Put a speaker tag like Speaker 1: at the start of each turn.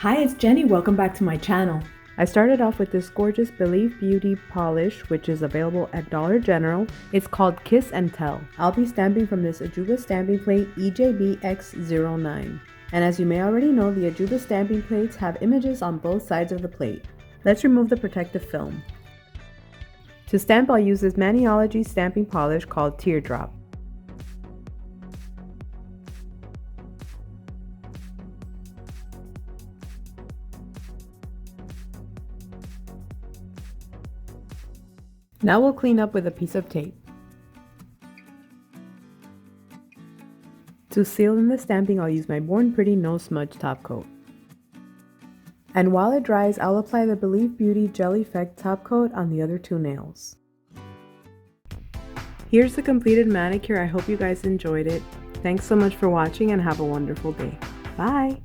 Speaker 1: Hi, it's Jenny. Welcome back to my channel. I started off with this gorgeous Believe Beauty polish, which is available at Dollar General. It's called Kiss and Tell. I'll be stamping from this Ejiubas stamping plate EJBX09. And as you may already know, the Ejiubas stamping plates have images on both sides of the plate. Let's remove the protective film. To stamp, I'll use this Maniology stamping polish called Teardrop. Now we'll clean up with a piece of tape. To seal in the stamping, I'll use my Born Pretty No Smudge top coat. And while it dries, I'll apply the Believe Beauty Gel Effect top coat on the other two nails. Here's the completed manicure. I hope you guys enjoyed it. Thanks so much for watching and have a wonderful day. Bye!